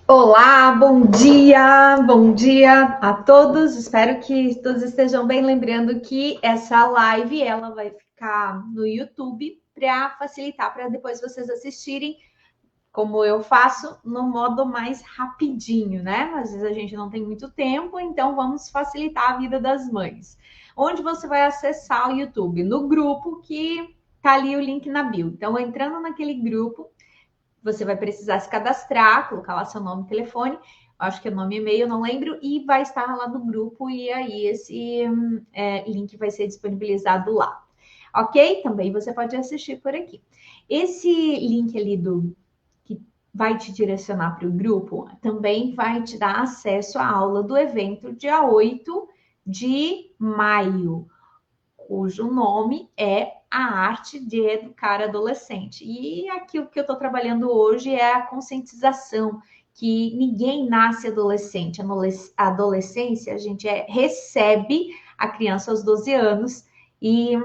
Olá, bom dia a todos. Espero que todos estejam bem. Lembrando que essa live ela vai ficar no YouTube para facilitar, para depois vocês assistirem, como eu faço, no modo mais rapidinho, né? Às vezes a gente não tem muito tempo, então vamos facilitar a vida das mães. Onde você vai acessar o YouTube? No grupo que tá ali o link na bio. Então, entrando naquele grupo, você vai precisar se cadastrar, colocar lá seu nome e telefone, acho que é nome e e-mail, não lembro, e vai estar lá no grupo, e aí esse link vai ser disponibilizado lá. Ok? Também você pode assistir por aqui. Esse link ali que vai te direcionar para o grupo também vai te dar acesso à aula do evento dia 8 de maio, cujo nome é A Arte de Educar Adolescente. E aqui o que eu estou trabalhando hoje é a conscientização, que ninguém nasce adolescente. A adolescência, a gente recebe a criança aos 12 anos e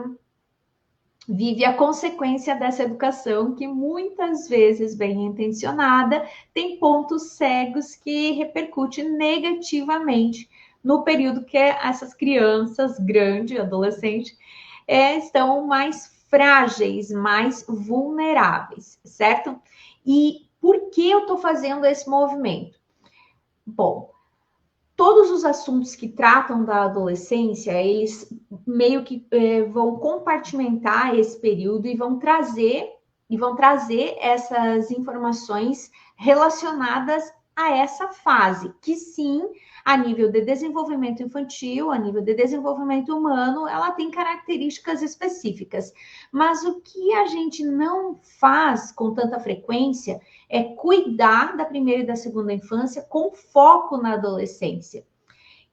vive a consequência dessa educação que muitas vezes bem intencionada tem pontos cegos que repercute negativamente no período que essas crianças, grande, adolescente, estão mais frágeis, mais vulneráveis, certo? E por que eu estou fazendo esse movimento? Bom, todos os assuntos que tratam da adolescência, eles meio que vão compartimentar esse período e vão trazer essas informações relacionadas a essa fase, que sim, a nível de desenvolvimento infantil, a nível de desenvolvimento humano, ela tem características específicas. Mas o que a gente não faz com tanta frequência é cuidar da primeira e da segunda infância com foco na adolescência.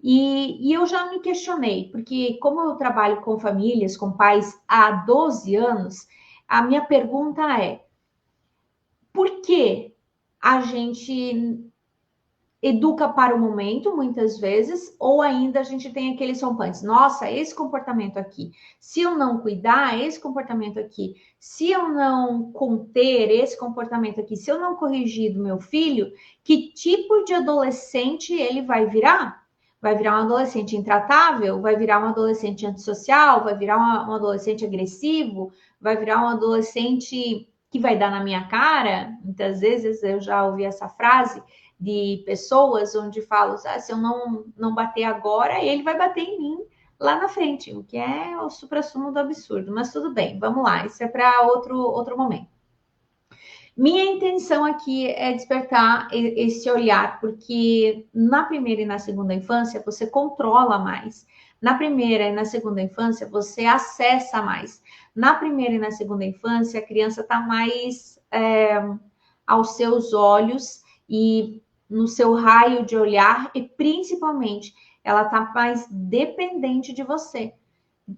E eu já me questionei, porque como eu trabalho com famílias, com pais há 12 anos, a minha pergunta é: por que a gente educa para o momento, muitas vezes, ou ainda a gente tem aqueles rompantes? Nossa, esse comportamento aqui, se eu não cuidar, esse comportamento aqui, se eu não conter esse comportamento aqui, se eu não corrigir do meu filho, que tipo de adolescente ele vai virar? Vai virar um adolescente intratável? Vai virar um adolescente antissocial? Vai virar um adolescente agressivo? Vai virar um adolescente que vai dar na minha cara? Muitas vezes eu já ouvi essa frase de pessoas onde falam, ah, se eu não bater agora, ele vai bater em mim lá na frente, o que é o suprassumo do absurdo. Mas tudo bem, vamos lá, isso é para outro momento. Minha intenção aqui é despertar esse olhar, porque na primeira e na segunda infância você controla mais. Na primeira e na segunda infância você acessa mais. Na primeira e na segunda infância a criança está mais aos seus olhos e no seu raio de olhar, e principalmente ela está mais dependente de você.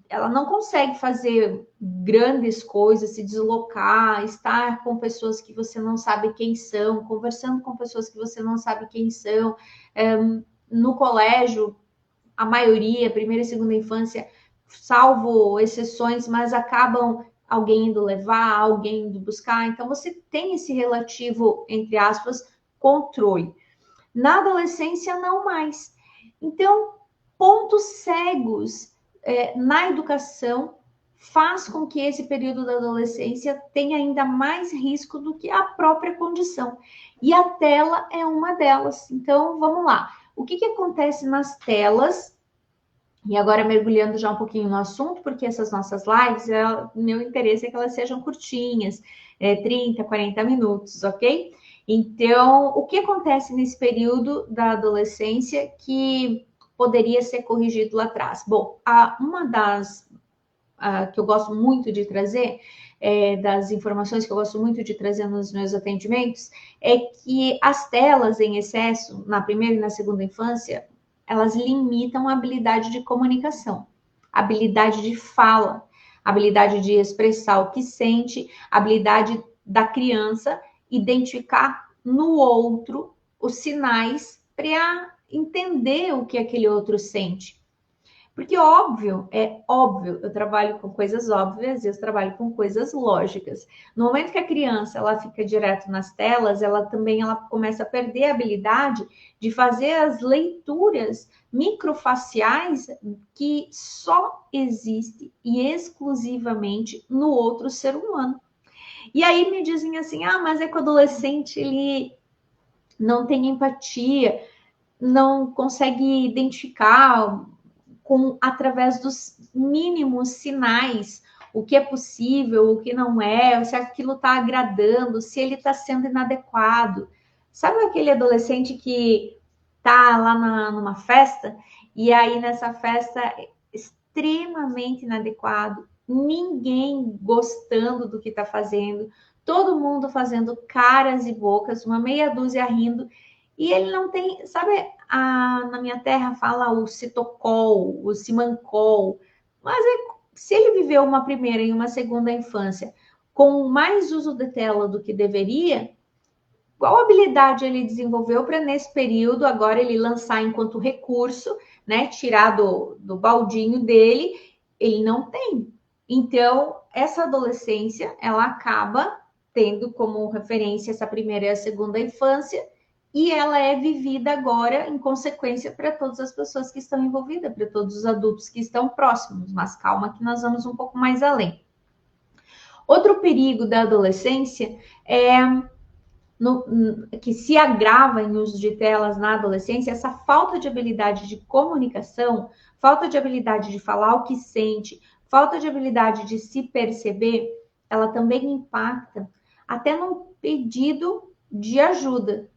Ela não consegue fazer grandes coisas, se deslocar, estar com pessoas que você não sabe quem são, conversando com pessoas que você não sabe quem são. No colégio, a maioria, primeira e segunda infância, salvo exceções, mas acabam alguém indo levar, alguém indo buscar. Então, você tem esse relativo, entre aspas, controle. Na adolescência, não mais. Então, pontos cegos na educação faz com que esse período da adolescência tenha ainda mais risco do que a própria condição. E a tela é uma delas. Então, vamos lá. O que acontece nas telas? E agora, mergulhando já um pouquinho no assunto, porque essas nossas lives, meu interesse é que elas sejam curtinhas, 30, 40 minutos, ok? Então, o que acontece nesse período da adolescência que poderia ser corrigido lá atrás? Bom, uma das que eu gosto muito de trazer, das informações que eu gosto muito de trazer nos meus atendimentos, é que as telas em excesso, na primeira e na segunda infância, elas limitam a habilidade de comunicação, a habilidade de fala, a habilidade de expressar o que sente, a habilidade da criança identificar no outro os sinais para entender o que aquele outro sente. Porque óbvio, é óbvio, eu trabalho com coisas óbvias e eu trabalho com coisas lógicas. No momento que a criança ela fica direto nas telas, ela começa a perder a habilidade de fazer as leituras microfaciais que só existe e exclusivamente no outro ser humano. E aí me dizem assim: "Ah, mas é que o adolescente ele não tem empatia, não consegue identificar através dos mínimos sinais o que é possível, o que não é, se aquilo está agradando, se ele está sendo inadequado. Sabe aquele adolescente que tá lá numa festa e aí nessa festa é extremamente inadequado, ninguém gostando do que está fazendo, todo mundo fazendo caras e bocas, uma meia dúzia rindo, e ele não tem, sabe, na minha terra fala o citocol, o simancol, mas se ele viveu uma primeira e uma segunda infância com mais uso de tela do que deveria, qual habilidade ele desenvolveu para nesse período agora ele lançar enquanto recurso, né, tirar do baldinho dele, ele não tem. Então, essa adolescência, ela acaba tendo como referência essa primeira e a segunda infância, e ela é vivida agora em consequência para todas as pessoas que estão envolvidas, para todos os adultos que estão próximos, mas calma que nós vamos um pouco mais além. Outro perigo da adolescência é que se agrava em uso de telas na adolescência, essa falta de habilidade de comunicação, falta de habilidade de falar o que sente, falta de habilidade de se perceber, ela também impacta até no pedido de ajuda.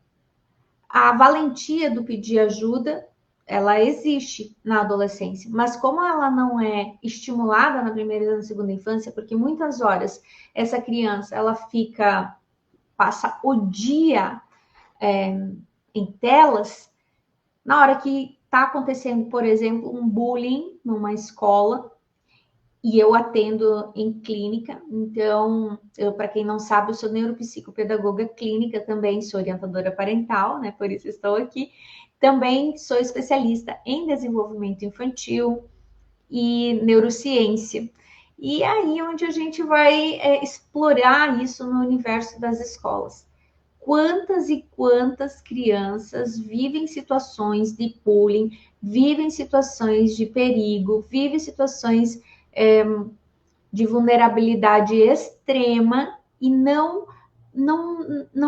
A valentia do pedir ajuda, ela existe na adolescência, mas como ela não é estimulada na primeira e na segunda infância, porque muitas horas essa criança ela passa o dia em telas, na hora que está acontecendo, por exemplo, um bullying numa escola, e eu atendo em clínica, então, para quem não sabe, eu sou neuropsicopedagoga clínica também, sou orientadora parental, né? Por isso estou aqui. Também sou especialista em desenvolvimento infantil e neurociência. E aí onde a gente vai explorar isso no universo das escolas. Quantas e quantas crianças vivem situações de bullying, vivem situações de perigo, vivem situações de vulnerabilidade extrema e não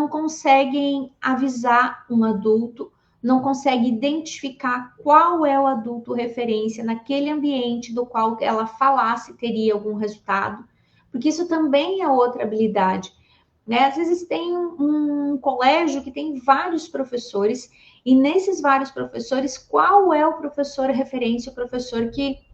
conseguem avisar um adulto, não conseguem identificar qual é o adulto referência naquele ambiente do qual ela falasse teria algum resultado, porque isso também é outra habilidade. Né? Às vezes tem um colégio que tem vários professores, e nesses vários professores, qual é o professor referência, o professor que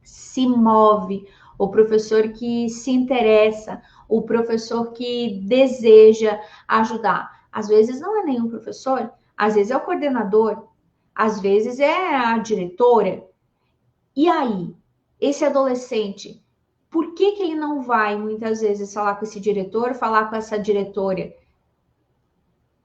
se move, o professor que se interessa, o professor que deseja ajudar. Às vezes não é nenhum professor, às vezes é o coordenador, às vezes é a diretora. E aí, esse adolescente, por que ele não vai muitas vezes falar com esse diretor, falar com essa diretora?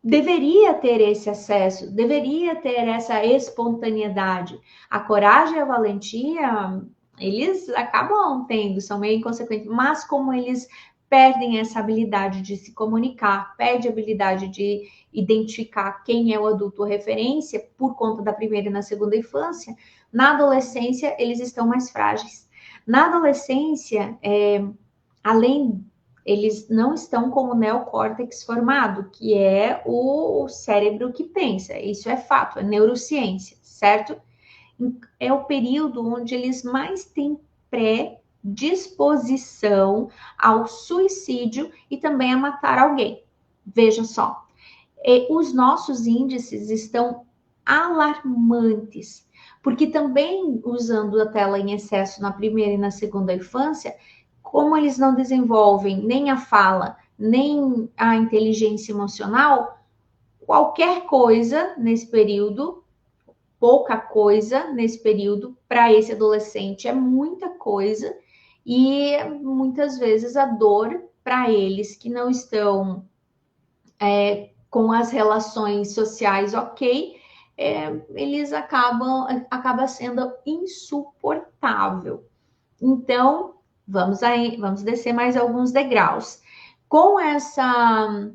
Deveria ter esse acesso, deveria ter essa espontaneidade. A coragem e a valentia, eles acabam tendo, são meio inconsequentes, mas como eles perdem essa habilidade de se comunicar, perde a habilidade de identificar quem é o adulto referência por conta da primeira e na segunda infância, na adolescência eles estão mais frágeis. Na adolescência, além, eles não estão com o neocórtex formado, que é o cérebro que pensa. Isso é fato, é neurociência, certo? É o período onde eles mais têm predisposição ao suicídio e também a matar alguém. Veja só, os nossos índices estão alarmantes, porque também usando a tela em excesso na primeira e na segunda infância, como eles não desenvolvem nem a fala, nem a inteligência emocional, qualquer coisa nesse período, pouca coisa nesse período, para esse adolescente é muita coisa, e muitas vezes a dor para eles que não estão com as relações sociais ok, eles acaba sendo insuportável. Então, vamos descer mais alguns degraus. Com essa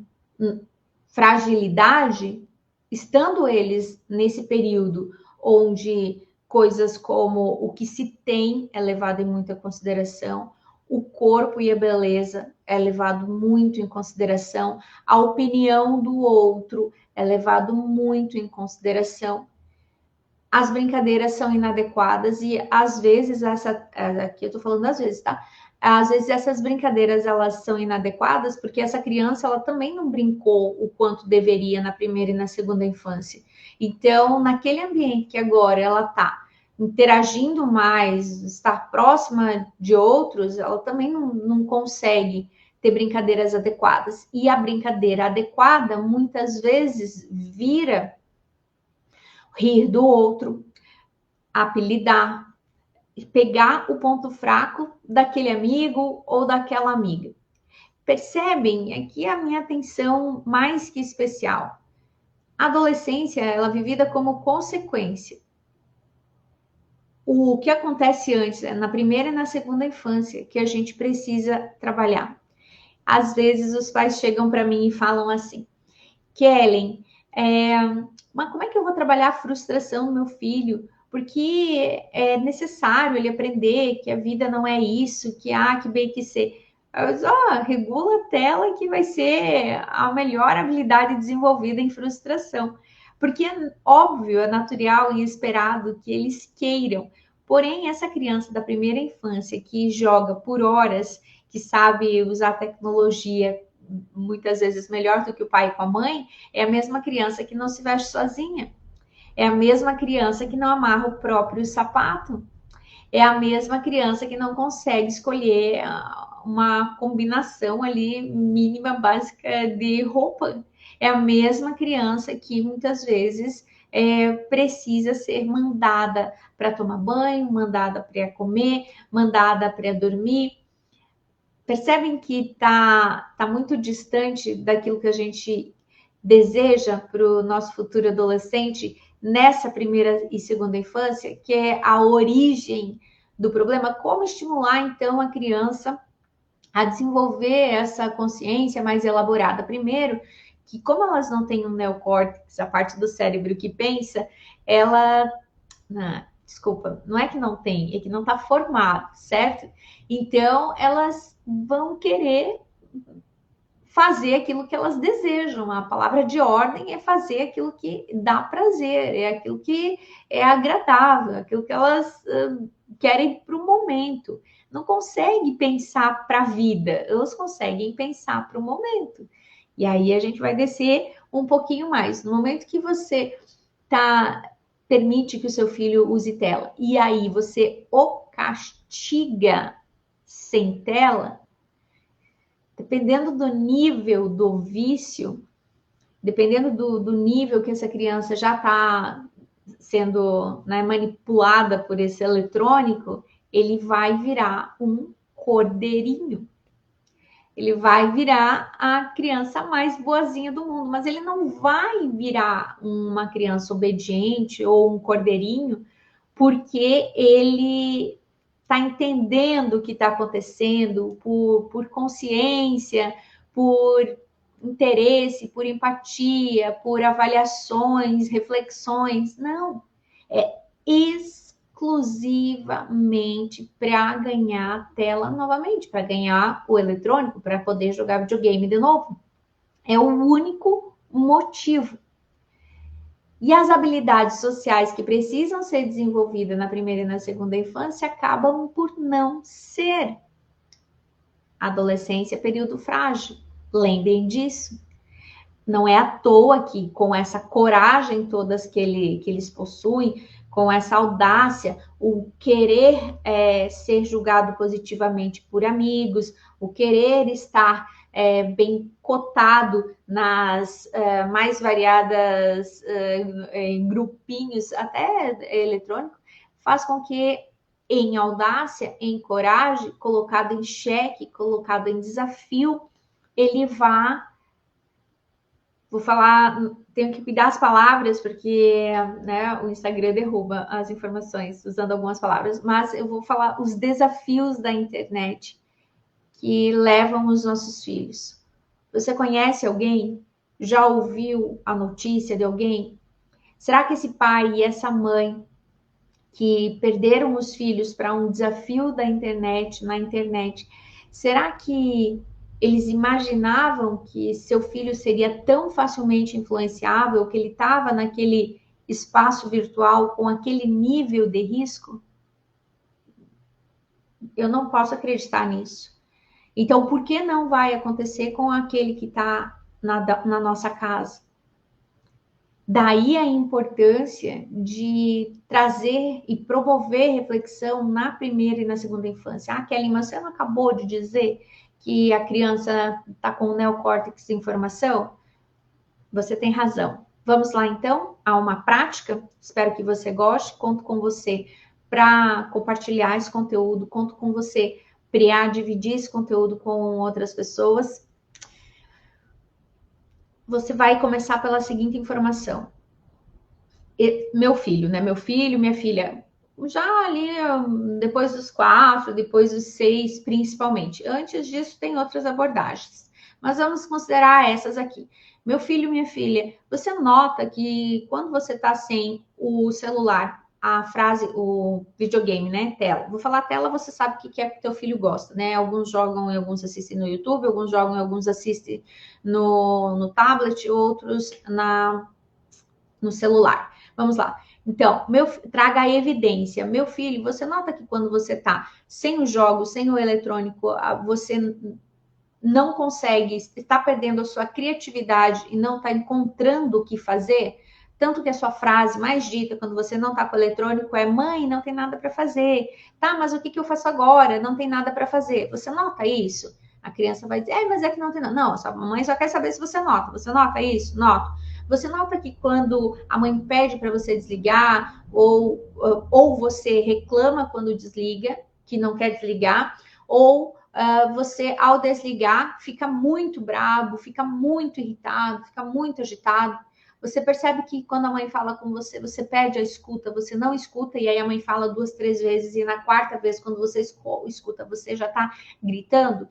fragilidade, estando eles nesse período onde coisas como o que se tem é levado em muita consideração, o corpo e a beleza é levado muito em consideração, a opinião do outro é levado muito em consideração. As brincadeiras são inadequadas e às vezes aqui eu tô falando às vezes, tá? Às vezes essas brincadeiras elas são inadequadas porque essa criança ela também não brincou o quanto deveria na primeira e na segunda infância. Então, naquele ambiente que agora ela tá interagindo mais, estar próxima de outros, ela também não consegue ter brincadeiras adequadas. E a brincadeira adequada muitas vezes vira rir do outro, apelidar, pegar o ponto fraco daquele amigo ou daquela amiga. Percebem? Aqui a minha atenção mais que especial. A adolescência, ela é vivida como consequência. O que acontece antes, na primeira e na segunda infância, que a gente precisa trabalhar. Às vezes os pais chegam para mim e falam assim, Kellen, mas como é que eu vou trabalhar a frustração do meu filho? Porque é necessário ele aprender que a vida não é isso, que A, que B, que C. Regula a tela que vai ser a melhor habilidade desenvolvida em frustração. Porque é óbvio, é natural e esperado que eles queiram. Porém, essa criança da primeira infância que joga por horas, que sabe usar tecnologia muitas vezes melhor do que o pai com a mãe, é a mesma criança que não se veste sozinha. É a mesma criança que não amarra o próprio sapato. É a mesma criança que não consegue escolher uma combinação ali mínima, básica de roupa. É a mesma criança que muitas vezes precisa ser mandada para tomar banho, mandada para comer, mandada para dormir. Percebem que tá muito distante daquilo que a gente deseja para o nosso futuro adolescente nessa primeira e segunda infância, que é a origem do problema. Como estimular, então, a criança a desenvolver essa consciência mais elaborada? Primeiro, que como elas não têm um neocórtex, a parte do cérebro que pensa, ela... desculpa, não é que não tem, é que não está formado, certo? Então, elas vão querer fazer aquilo que elas desejam. A palavra de ordem é fazer aquilo que dá prazer, é aquilo que é agradável, aquilo que elas querem para o momento. Não conseguem pensar para a vida, elas conseguem pensar para o momento. E aí a gente vai descer um pouquinho mais. No momento que você permite que o seu filho use tela, e aí você o castiga sem tela, dependendo do nível do vício, dependendo do nível que essa criança já está sendo manipulada por esse eletrônico, ele vai virar um cordeirinho. Ele vai virar a criança mais boazinha do mundo, mas ele não vai virar uma criança obediente ou um cordeirinho porque ele está entendendo o que está acontecendo por consciência, por interesse, por empatia, por avaliações, reflexões. Não, é exclusivamente para ganhar a tela novamente, para ganhar o eletrônico, para poder jogar videogame de novo. É o único motivo. E as habilidades sociais que precisam ser desenvolvidas na primeira e na segunda infância acabam por não ser. Adolescência é período frágil. Lembrem disso. Não é à toa que, com essa coragem todas que eles possuem, com essa audácia, o querer ser julgado positivamente por amigos, o querer estar bem cotado nas mais variadas em grupinhos, até eletrônico, faz com que em audácia, em coragem, colocado em xeque, colocado em desafio, ele vá Vou falar, tenho que cuidar as palavras, porque né, o Instagram derruba as informações usando algumas palavras, mas eu vou falar os desafios da internet que levam os nossos filhos. Você conhece alguém? Já ouviu a notícia de alguém? Será que esse pai e essa mãe que perderam os filhos para um desafio da internet, na internet, será que eles imaginavam que seu filho seria tão facilmente influenciável, que ele estava naquele espaço virtual com aquele nível de risco? Eu não posso acreditar nisso. Então, por que não vai acontecer com aquele que está na nossa casa? Daí a importância de trazer e promover reflexão na primeira e na segunda infância. Ah, Kelly, mas você não acabou de dizer que a criança está com o neocórtex em formação? Você tem razão. Vamos lá, então, a uma prática? Espero que você goste. Conto com você para compartilhar esse conteúdo. Conto com você para dividir esse conteúdo com outras pessoas. Você vai começar pela seguinte informação. Meu filho, né? Meu filho, minha filha, já ali depois dos 4, depois dos 6, principalmente. Antes disso, tem outras abordagens. Mas vamos considerar essas aqui. Meu filho, minha filha, você nota que quando você está sem o celular, a frase, o videogame, né? Tela. Vou falar tela, você sabe o que é que teu filho gosta, né? Alguns jogam e alguns assistem no YouTube, alguns jogam e alguns assistem no tablet, outros no celular. Vamos lá. Então, traga a evidência. Meu filho, você nota que quando você está sem o jogo, sem o eletrônico, você não consegue, está perdendo a sua criatividade e não está encontrando o que fazer? Tanto que a sua frase mais dita quando você não está com o eletrônico é: mãe, não tem nada para fazer. Tá, mas o que eu faço agora? Não tem nada para fazer. Você nota isso? A criança vai dizer: mas é que não tem nada. Não, a mãe só quer saber se você nota. Você nota isso? Nota. Você nota que quando a mãe pede para você desligar ou você reclama quando desliga, que não quer desligar, ou você, ao desligar, fica muito bravo, fica muito irritado, fica muito agitado. Você percebe que quando a mãe fala com você, você perde a escuta, você não escuta, e aí a mãe fala 2, 3 vezes, e na quarta vez, quando você escuta, você já está gritando.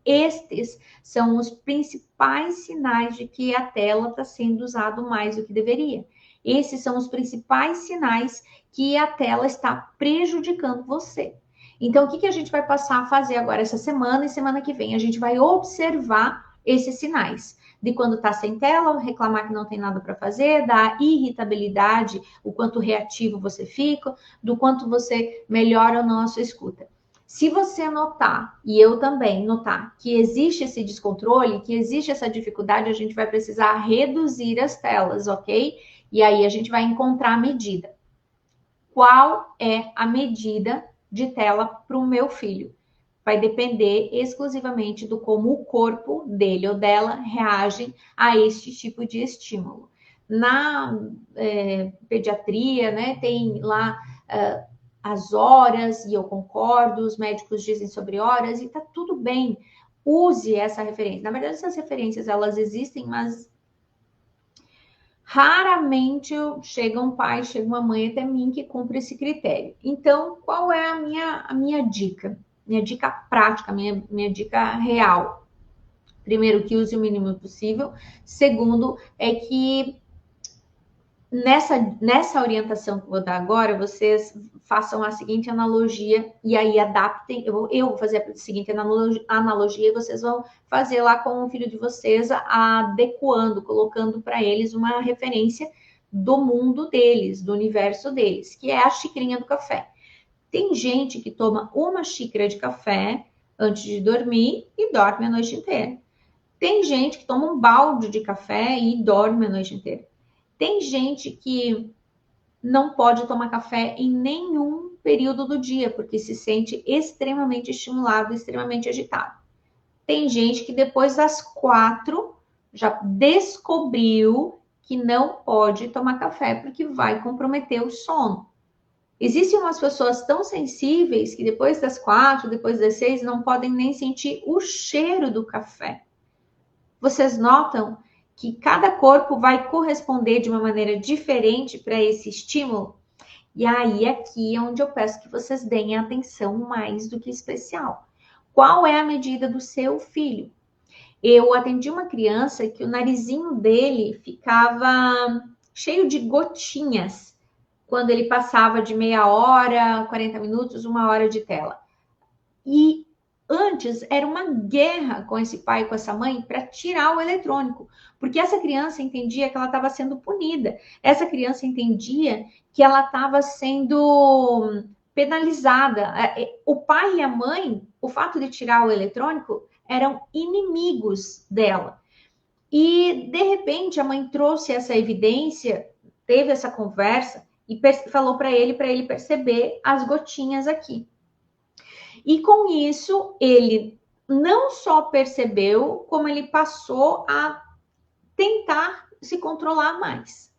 Estes são os principais sinais de que a tela está sendo usada mais do que deveria. Esses são os principais sinais que a tela está prejudicando você. Então, o que a gente vai passar a fazer agora essa semana e semana que vem? A gente vai observar esses sinais de quando está sem tela, reclamar que não tem nada para fazer, da irritabilidade, o quanto reativo você fica, do quanto você melhora ou não a sua escuta. Se você notar, e eu também notar, que existe esse descontrole, que existe essa dificuldade, a gente vai precisar reduzir as telas, ok? E aí a gente vai encontrar a medida. Qual é a medida de tela para o meu filho? Vai depender exclusivamente do como o corpo dele ou dela reage a este tipo de estímulo. Na pediatria, né, tem lá as horas, e eu concordo, os médicos dizem sobre horas, e tá tudo bem. Use essa referência. Na verdade, essas referências, elas existem, mas raramente chega um pai, chega uma mãe até mim que cumpre esse critério. Então, qual é a minha dica? Minha dica prática, minha dica real. Primeiro, que use o mínimo possível. Segundo, é que nessa orientação que eu vou dar agora, vocês façam a seguinte analogia e aí adaptem. Eu vou fazer a seguinte analogia e vocês vão fazer lá com o filho de vocês, adequando, colocando para eles uma referência do mundo deles, do universo deles, que é a xicrinha do café. Tem gente que toma uma xícara de café antes de dormir e dorme a noite inteira. Tem gente que toma um balde de café e dorme a noite inteira. Tem gente que não pode tomar café em nenhum período do dia, porque se sente extremamente estimulado, extremamente agitado. Tem gente que depois das 4 já descobriu que não pode tomar café porque vai comprometer o sono. Existem umas pessoas tão sensíveis que depois das 4, depois das 6, não podem nem sentir o cheiro do café. Vocês notam que cada corpo vai corresponder de uma maneira diferente para esse estímulo? E aí, aqui é onde eu peço que vocês deem atenção mais do que especial. Qual é a medida do seu filho? Eu atendi uma criança que o narizinho dele ficava cheio de gotinhas quando ele passava de meia hora, 40 minutos, uma hora de tela. E antes era uma guerra com esse pai e com essa mãe para tirar o eletrônico, porque essa criança entendia que ela estava sendo punida, essa criança entendia que ela estava sendo penalizada. O pai e a mãe, o fato de tirar o eletrônico, eram inimigos dela. E de repente a mãe trouxe essa evidência, teve essa conversa e falou para ele perceber as gotinhas aqui. E com isso, ele não só percebeu, como ele passou a tentar se controlar mais.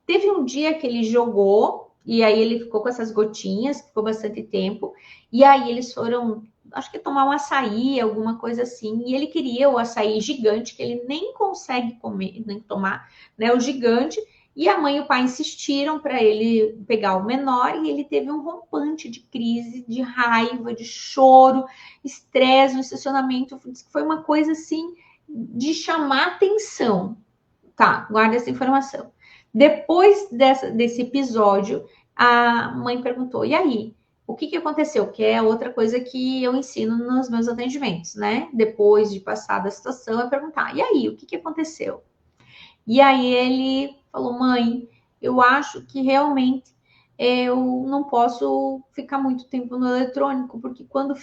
Teve um dia que ele jogou, e aí ele ficou com essas gotinhas, ficou bastante tempo, e aí eles foram, acho que tomar um açaí, alguma coisa assim, e ele queria o açaí gigante, que ele nem consegue comer, nem tomar, né, o gigante. E a mãe e o pai insistiram para ele pegar o menor e ele teve um rompante de crise, de raiva, de choro, estresse no estacionamento. Foi uma coisa assim de chamar atenção. Tá, guarda essa informação. Depois desse episódio, a mãe perguntou: e aí? O que aconteceu? Que é outra coisa que eu ensino nos meus atendimentos, né? Depois de passar da situação, é perguntar: e aí? O que aconteceu? E aí ele falou: mãe, eu acho que realmente eu não posso ficar muito tempo no eletrônico, porque quando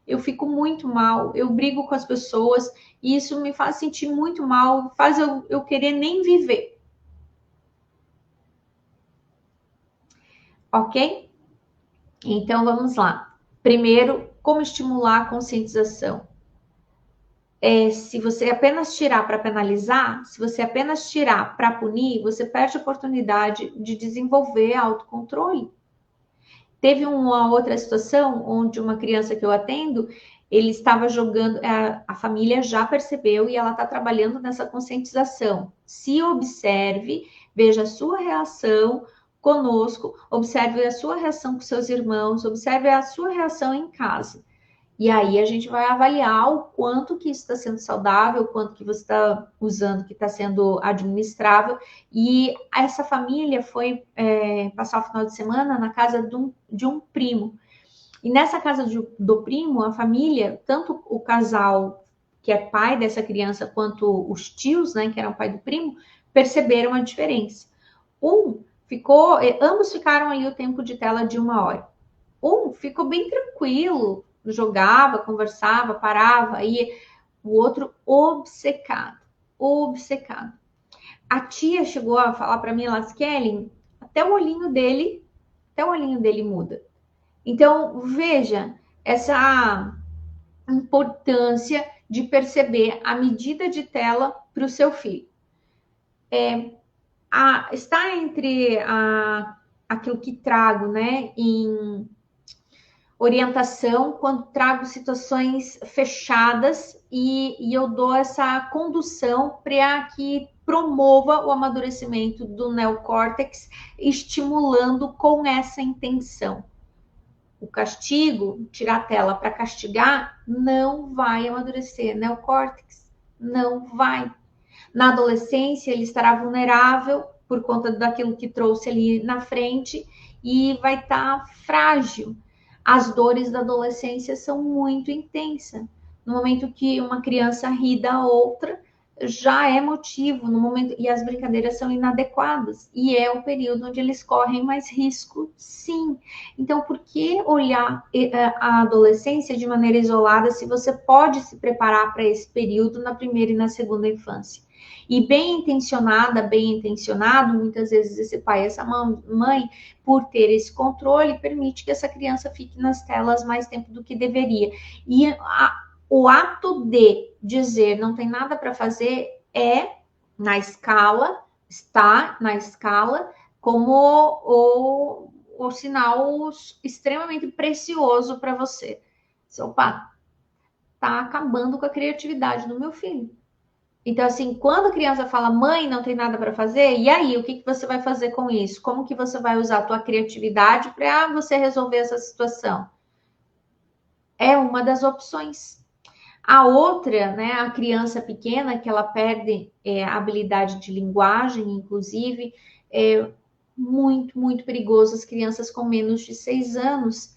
eu fico muito mal, eu brigo com as pessoas, e isso me faz sentir muito mal, faz eu querer nem viver. Ok? Então vamos lá. Primeiro, como estimular a conscientização? Se você apenas tirar para penalizar, se você apenas tirar para punir, você perde a oportunidade de desenvolver autocontrole. Teve uma outra situação onde uma criança que eu atendo, ele estava jogando, a família já percebeu e ela está trabalhando nessa conscientização. Se observe, veja a sua reação conosco, observe a sua reação com seus irmãos, observe a sua reação em casa. E aí a gente vai avaliar o quanto que isso está sendo saudável, o quanto que você está usando que está sendo administrável. E essa família foi passar o final de semana na casa de um primo. E nessa casa do primo, a família, tanto o casal que é pai dessa criança, quanto os tios, né, que eram pai do primo, perceberam a diferença. Ambos ficaram ali o tempo de tela de 1 hora. Um ficou bem tranquilo, jogava, conversava, parava, e o outro obcecado. A tia chegou a falar para mim, ela disse: Kelly, até o olhinho dele muda. Então, veja essa importância de perceber a medida de tela para o seu filho. Está entre aquilo que trago, né, em orientação, quando trago situações fechadas e eu dou essa condução para que promova o amadurecimento do neocórtex, estimulando com essa intenção. O castigo, tirar a tela para castigar, não vai amadurecer neocórtex, não vai. Na adolescência, ele estará vulnerável por conta daquilo que trouxe ali na frente e vai estar frágil. As dores da adolescência são muito intensas. No momento que uma criança ri da outra, já é motivo, no momento, e as brincadeiras são inadequadas, e é o período onde eles correm mais risco, sim. Então, por que olhar a adolescência de maneira isolada se você pode se preparar para esse período na primeira e na segunda infância? E bem intencionado, muitas vezes esse pai, essa mãe, por ter esse controle, permite que essa criança fique nas telas mais tempo do que deveria. E o ato de dizer não tem nada para fazer está na escala como o sinal extremamente precioso para você. Opa, tá acabando com a criatividade do meu filho. Então, assim, quando a criança fala, mãe, não tem nada para fazer, e aí, o que que você vai fazer com isso? Como que você vai usar a tua criatividade para você resolver essa situação? É uma das opções. A outra, né, a criança pequena, que ela perde a habilidade de linguagem, inclusive, é muito perigoso as crianças com menos de 6 anos.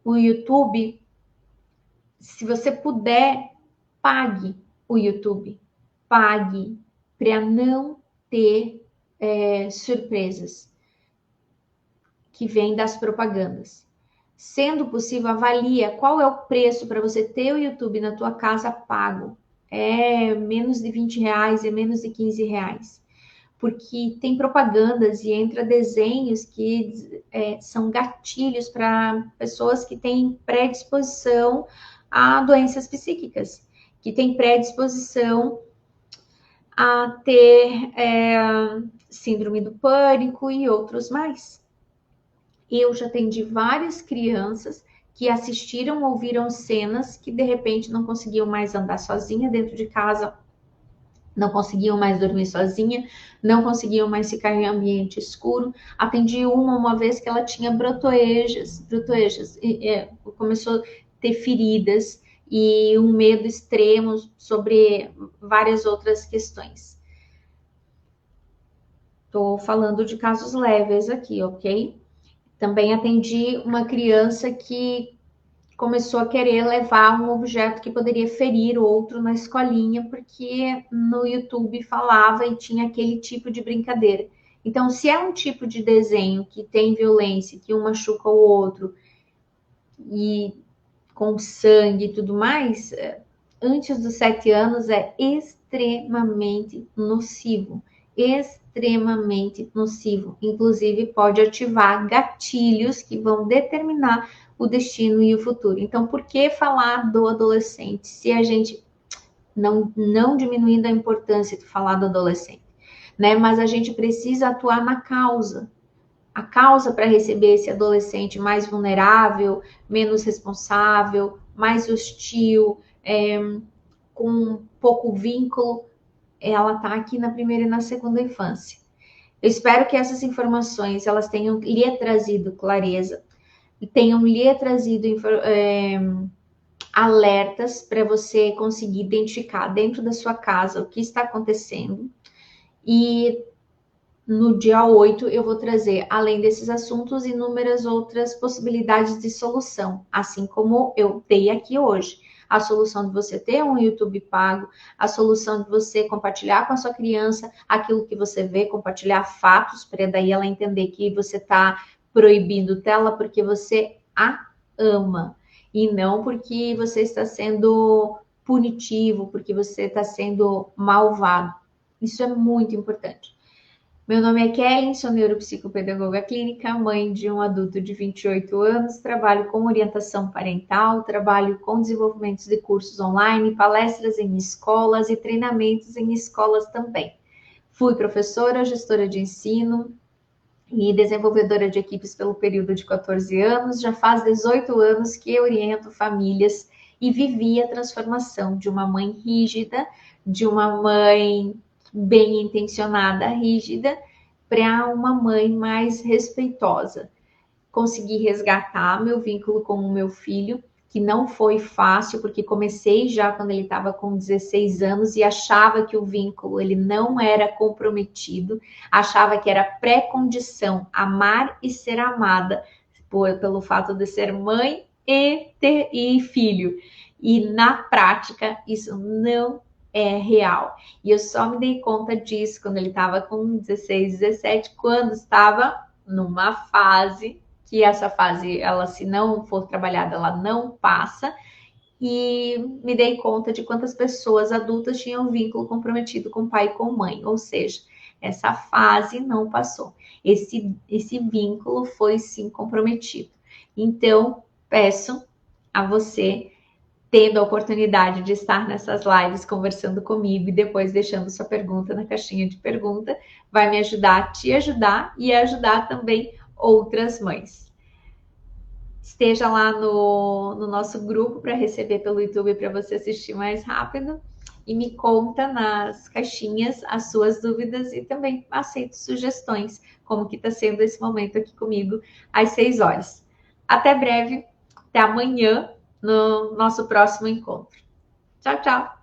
O YouTube, se você puder, pague o YouTube. Pague para não ter surpresas que vêm das propagandas. Sendo possível, avalia qual é o preço para você ter o YouTube na tua casa pago. É menos de R$ 20, é menos de R$ 15. Porque tem propagandas e entra desenhos que são gatilhos para pessoas que têm predisposição a doenças psíquicas, que têm predisposição a ter síndrome do pânico e outros mais. Eu já atendi várias crianças que assistiram, ouviram cenas que de repente não conseguiam mais andar sozinha dentro de casa, não conseguiam mais dormir sozinha, não conseguiam mais ficar em ambiente escuro. Atendi uma vez que ela tinha brotoejas, começou a ter feridas e um medo extremo sobre várias outras questões. Estou falando de casos leves aqui, ok? Também atendi uma criança que começou a querer levar um objeto que poderia ferir o outro na escolinha, porque no YouTube falava e tinha aquele tipo de brincadeira. Então, se é um tipo de desenho que tem violência, que um machuca o outro, e com sangue e tudo mais, antes dos 7 anos é extremamente nocivo. Extremamente nocivo. Inclusive, pode ativar gatilhos que vão determinar o destino e o futuro. Então, por que falar do adolescente se a gente não diminuindo a importância de falar do adolescente, né? Mas a gente precisa atuar na causa. A causa para receber esse adolescente mais vulnerável, menos responsável, mais hostil, com pouco vínculo, ela está aqui na primeira e na segunda infância. Eu espero que essas informações elas tenham lhe trazido clareza e tenham lhe trazido alertas para você conseguir identificar dentro da sua casa o que está acontecendo. E no dia 8 eu vou trazer, além desses assuntos, inúmeras outras possibilidades de solução, assim como eu dei aqui hoje. A solução de você ter um YouTube pago, a solução de você compartilhar com a sua criança aquilo que você vê, compartilhar fatos, para daí ela entender que você está proibindo tela porque você a ama e não porque você está sendo punitivo, porque você está sendo malvado. Isso é muito importante. Meu nome é Kelly, sou neuropsicopedagoga clínica, mãe de um adulto de 28 anos, trabalho com orientação parental, trabalho com desenvolvimento de cursos online, palestras em escolas e treinamentos em escolas também. Fui professora, gestora de ensino e desenvolvedora de equipes pelo período de 14 anos, já faz 18 anos que oriento famílias e vivi a transformação de uma mãe rígida, de uma mãe bem intencionada, rígida, para uma mãe mais respeitosa. Consegui resgatar meu vínculo com o meu filho, que não foi fácil, porque comecei já quando ele estava com 16 anos e achava que o vínculo ele não era comprometido, achava que era pré-condição amar e ser amada pelo fato de ser mãe e filho. E na prática, isso não é real. E eu só me dei conta disso quando ele estava com 16, 17, quando estava numa fase que essa fase, ela se não for trabalhada, ela não passa. E me dei conta de quantas pessoas adultas tinham vínculo comprometido com pai e com mãe. Ou seja, essa fase não passou. Esse vínculo foi sim comprometido. Então, peço a você, tendo a oportunidade de estar nessas lives conversando comigo e depois deixando sua pergunta na caixinha de pergunta, vai me ajudar a te ajudar e ajudar também outras mães. Esteja lá no nosso grupo para receber pelo YouTube para você assistir mais rápido. e me conta nas caixinhas as suas dúvidas e também aceito sugestões, como que está sendo esse momento aqui comigo às 6 horas. Até breve, até amanhã no nosso próximo encontro. Tchau, tchau!